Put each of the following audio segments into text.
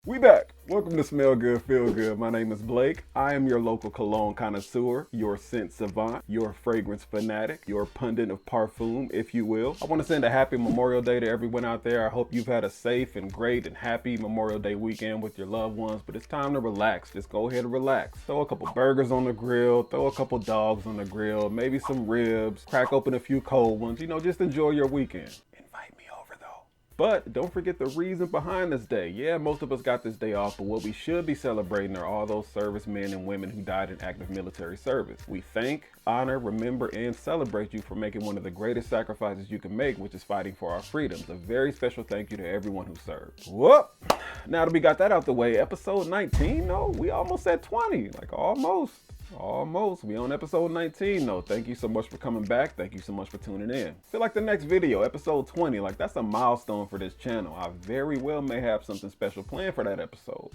We back. Welcome to Smell Good, Feel Good. My name is Blake. I am your local cologne connoisseur, your scent savant, your fragrance fanatic, your pundit of parfum, if you will. I want to send a happy Memorial Day to everyone out there. I hope you've had a safe and great and happy Memorial Day weekend with your loved ones, but it's time to relax. Just go ahead and relax. Throw a couple burgers on the grill, throw a couple dogs on the grill, maybe some ribs, crack open a few cold ones, just enjoy your weekend. Invite me over though. But don't forget the reason behind this day. Yeah, most of us got this day off, but what we should be celebrating are all those servicemen and women who died in active military service. We thank, honor, remember, and celebrate you for making one of the greatest sacrifices you can make, which is fighting for our freedoms. A very special thank you to everyone who served. Whoop! Now that we got that out the way, episode 19? No, we almost at 20. Like almost. Almost. We on episode 19 though. Thank you so much for coming back. Thank you so much for tuning in. Feel like the next video, episode 20, like that's a milestone for this channel. I very well may have something special planned for that episode.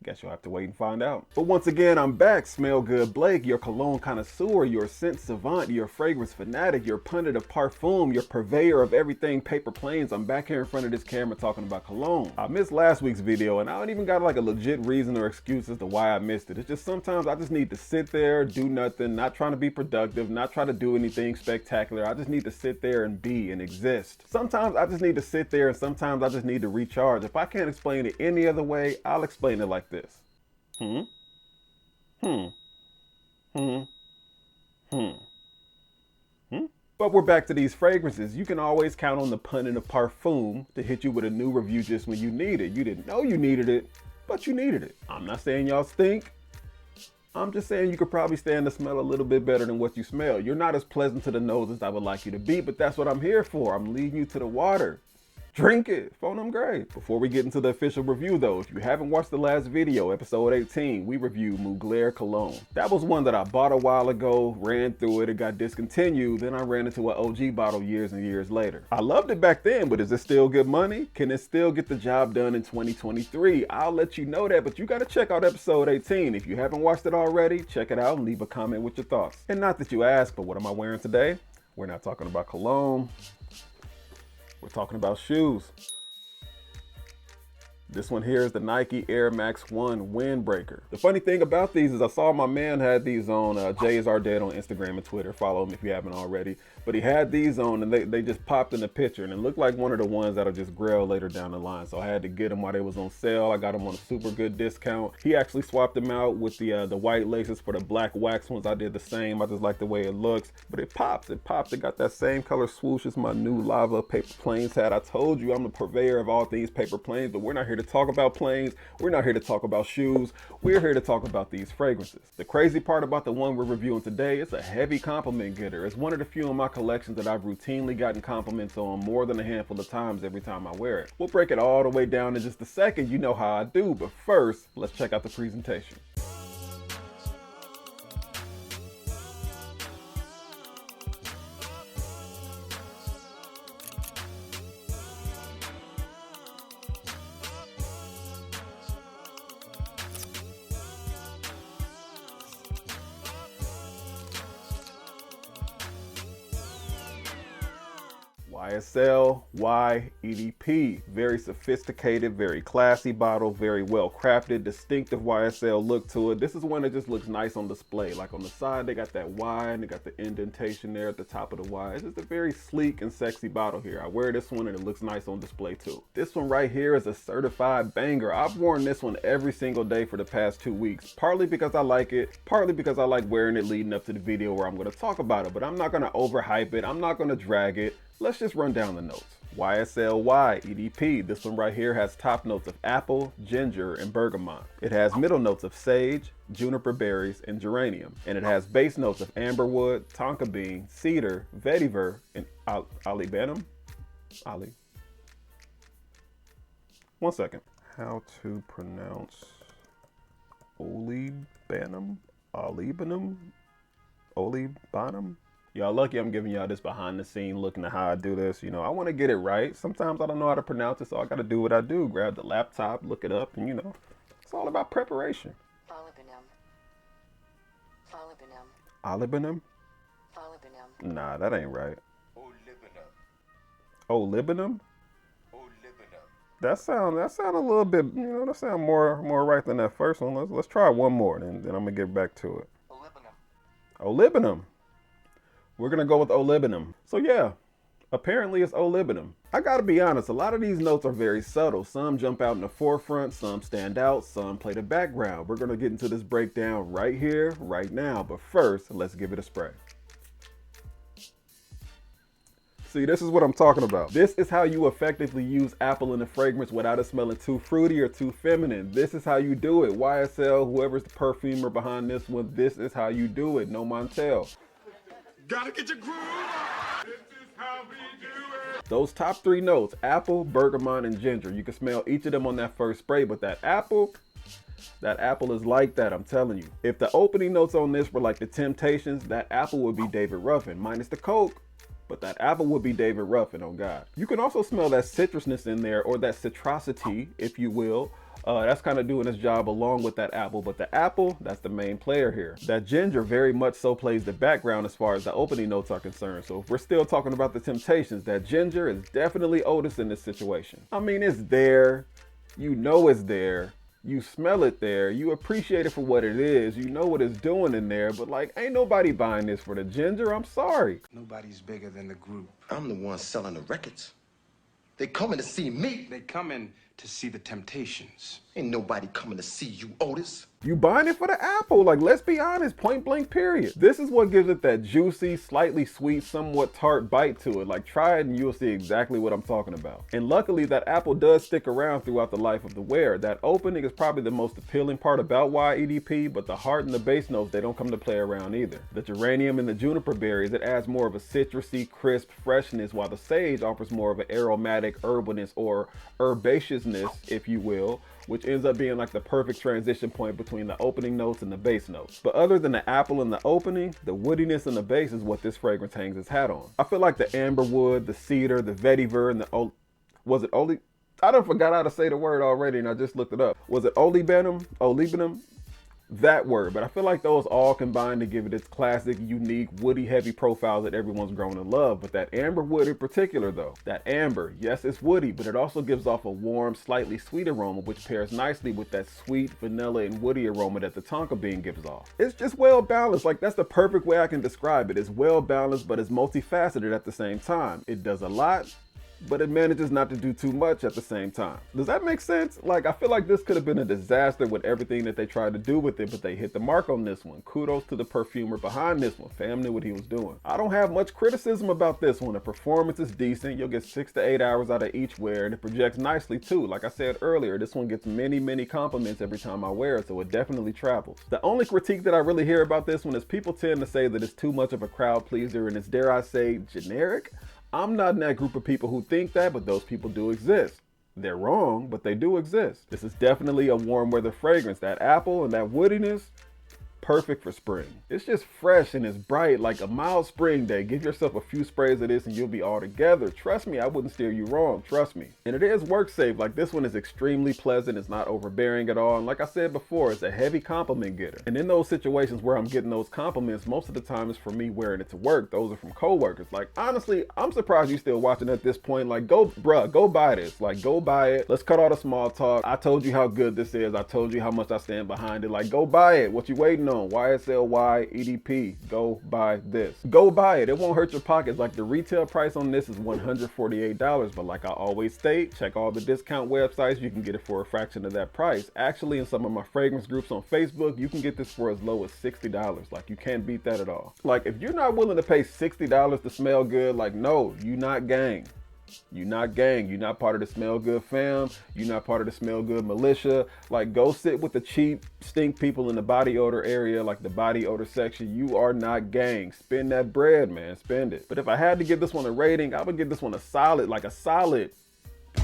Guess you'll have to wait and find out. But once again, I'm back. Smell Good Blake, your cologne connoisseur, your scent savant, your fragrance fanatic, your pundit of parfum, your purveyor of everything paper planes. I'm back here in front of this camera talking about cologne. I missed last week's video and I don't even got like a legit reason or excuse as to why I missed it. It's just sometimes I just need to sit there, do nothing, not trying to be productive, not try to do anything spectacular. I just need to sit there and be and exist. Sometimes I just need to sit there and sometimes I just need to recharge. If I can't explain it any other way, I'll explain it like this. But we're back to these fragrances. You can always count on the pundit of parfum to hit you with a new review just when you need it. You didn't know you needed it, but you needed it. I'm not saying y'all stink. I'm just saying you could probably stand to smell a little bit better than what you smell. You're not as pleasant to the nose as I would like you to be, but that's what I'm here for. I'm leading you to the water. Drink it. Phone them great. Before we get into the official review though, if you haven't watched the last video, episode 18, we reviewed Mugler Cologne. That was one that I bought a while ago, ran through it, it got discontinued, then I ran into an OG bottle years and years later. I loved it back then, but is it still good money? Can it still get the job done in 2023? I'll let you know that, but you gotta check out episode 18. If you haven't watched it already, check it out and leave a comment with your thoughts. And not that you asked, but what am I wearing today? We're not talking about cologne. We're talking about shoes. This one here is the Nike Air Max 1 Windbreaker. The funny thing about these is I saw my man had these on, Jay is our dad on Instagram and Twitter. Follow him if you haven't already. But he had these on and they just popped in the picture and it looked like one of the ones that'll just grail later down the line. So I had to get them while they was on sale. I got them on a super good discount. He actually swapped them out with the white laces for the black wax ones. I did the same. I just like the way it looks. But it pops, it pops. It got that same color swoosh as my new lava paper planes hat. I told you I'm the purveyor of all things paper planes, but we're not here to talk about planes. We're not here to talk about shoes. We're here to talk about these fragrances. The crazy part about the one we're reviewing today, it's a heavy compliment getter. It's one of the few in my collections that I've routinely gotten compliments on more than a handful of times every time I wear it. We'll break it all the way down in just a second. You know how I do, but first, let's check out the presentation. Y EDP. Very sophisticated, very classy bottle, very well crafted, distinctive YSL look to it. This is one that just looks nice on display. Like on the side, they got that Y and they got the indentation there at the top of the Y. It's just a very sleek and sexy bottle here. I wear this one and it looks nice on display too. This one right here is a certified banger. I've worn this one every single day for the past 2 weeks, partly because I like it, partly because I like wearing it leading up to the video where I'm going to talk about it, but I'm not going to overhype it. I'm not going to drag it. Let's just run down the notes. YSL Y EDP. This one right here has top notes of apple, ginger, and bergamot. It has middle notes of sage, juniper berries, and geranium. And it has base notes of amberwood, tonka bean, cedar, vetiver, and olibanum. One second. How to pronounce olibanum? Olibanum? Y'all lucky I'm giving y'all this behind the scene looking at how I do this. I want to get it right. Sometimes I don't know how to pronounce it, so I got to do what I do. Grab the laptop, look it up, and it's all about preparation. Olibanum? Nah, that ain't right. Olibanum? That sound a little bit, that sound more right than that first one. Let's try one more, then I'm gonna get back to it. Olibinum. We're gonna go with olibinum. So yeah, apparently it's olibinum. I gotta be honest, a lot of these notes are very subtle. Some jump out in the forefront, some stand out, some play the background. We're gonna get into this breakdown right here, right now. But first, let's give it a spray. See, this is what I'm talking about. This is how you effectively use apple in a fragrance without it smelling too fruity or too feminine. This is how you do it. YSL, whoever's the perfumer behind this one, this is how you do it. No Montel. Gotta get your groove on. This is how we do it. Those top three notes, apple, bergamot, and ginger. You can smell each of them on that first spray, but that apple is like that, I'm telling you. If the opening notes on this were like the Temptations, that apple would be David Ruffin, minus the Coke. But that apple would be David Ruffin, oh God. You can also smell that citrusness in there, or that citrosity, if you will. That's kind of doing its job along with that apple, but the apple, that's the main player here. That ginger very much so plays the background as far as the opening notes are concerned. So if we're still talking about the Temptations, that ginger is definitely Otis in this situation. I mean, it's there. You know it's there. You smell it there, you appreciate it for what it is, you know what it's doing in there, but like, ain't nobody buying this for the ginger, I'm sorry. Nobody's bigger than the group. I'm the one selling the records. They coming to see me. They coming to see the Temptations. Ain't nobody coming to see you, Otis. You buying it for the apple, like let's be honest, point blank period. This is what gives it that juicy, slightly sweet, somewhat tart bite to it. Like try it and you'll see exactly what I'm talking about. And luckily that apple does stick around throughout the life of the wearer. That opening is probably the most appealing part about Y EDP, but the heart and the base notes, they don't come to play around either. The geranium and the juniper berries, it adds more of a citrusy, crisp freshness, while the sage offers more of an aromatic herbalness or herbaceousness, if you will, which ends up being like the perfect transition point between the opening notes and the base notes. But other than the apple and the opening, the woodiness and the base is what this fragrance hangs its hat on. I feel like the amberwood, the cedar, the vetiver, and the I done forgot how to say the word already and I just looked it up. Was it olibanum? That word, but I feel like those all combine to give it its classic, unique, woody, heavy profile that everyone's grown to love. But that amber wood in particular though, that amber, yes, it's woody, but it also gives off a warm, slightly sweet aroma, which pairs nicely with that sweet vanilla and woody aroma that the tonka bean gives off. It's just well balanced. Like that's the perfect way I can describe it. It's well balanced, but it's multifaceted at the same time. It does a lot, but it manages not to do too much at the same time. Does that make sense? Like, I feel like this could have been a disaster with everything that they tried to do with it, but they hit the mark on this one. Kudos to the perfumer behind this one. Fam knew what he was doing. I don't have much criticism about this one. The performance is decent. You'll get 6 to 8 hours out of each wear, and it projects nicely too. Like I said earlier, this one gets many compliments every time I wear it, so it definitely travels. The only critique that I really hear about this one is people tend to say that it's too much of a crowd pleaser and it's, dare I say, generic. I'm not in that group of people who think that, but those people do exist. They're wrong, but they do exist. This is definitely a warm weather fragrance. That apple and that woodiness, perfect for spring. It's just fresh and it's bright, like a mild spring day. Give yourself a few sprays of this and you'll be all together. Trust me, I wouldn't steer you wrong, trust me. And it is work safe. Like this one is extremely pleasant. It's not overbearing at all. And like I said before, it's a heavy compliment getter. And in those situations where I'm getting those compliments, most of the time it's for me wearing it to work. Those are from coworkers. Like honestly, I'm surprised you still watching at this point. Like go buy this. Like go buy it. Let's cut all the small talk. I told you how good this is. I told you how much I stand behind it. Like go buy it. What you waiting on? YSL Y EDP. Go buy this. Go buy it. It won't hurt your pockets. Like the retail price on this is $148, but like I always state, check all the discount websites. You can get it for a fraction of that price. Actually, in some of my fragrance groups on Facebook, you can get this for as low as $60. Like you can't beat that at all. Like if you're not willing to pay $60 to smell good, like no, you not gang. You're not gang. You're not part of the Smell Good fam. You're not part of the Smell Good militia. Like go sit with the cheap stink people in the body odor area, like the body odor section. You are not gang. Spend that bread, man. Spend it. But if I had to give this one a rating, I would give this one a solid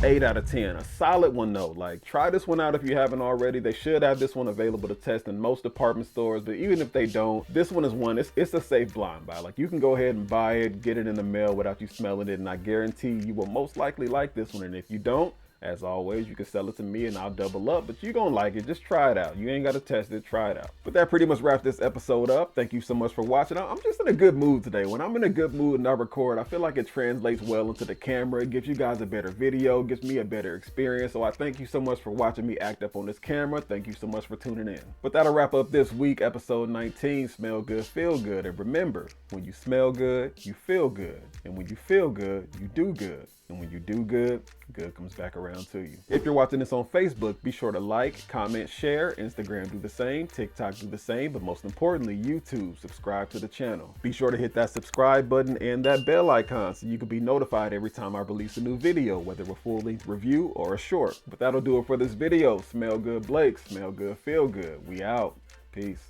8 out of 10. A solid one though. Like try this one out if you haven't already. They should have this one available to test in most department stores, but even if they don't, this one is one, it's a safe blind buy. Like you can go ahead and buy it, get it in the mail without you smelling it, and I guarantee you will most likely like this one. And if you don't, As always, you can sell it to me and I'll double up, but you're gonna like it. Just try it out. You ain't gotta test it, try it out. But that pretty much wraps this episode up. Thank you so much for watching. I'm just in a good mood today. When I'm in a good mood and I record, I feel like it translates well into the camera. It gives you guys a better video, gives me a better experience. So I thank you so much for watching me act up on this camera. Thank you so much for tuning in. But that'll wrap up this week, episode 19, Smell Good, Feel Good. And remember, when you smell good, you feel good. And when you feel good, you do good. And when you do good, good comes back around to you. If you're watching this on Facebook, be sure to like, comment, share. Instagram do the same, TikTok do the same, but most importantly, YouTube, subscribe to the channel. Be sure to hit that subscribe button and that bell icon so you can be notified every time I release a new video, whether a full-length review or a short. But that'll do it for this video. Smell good, Blake. Smell good, feel good. We out. Peace.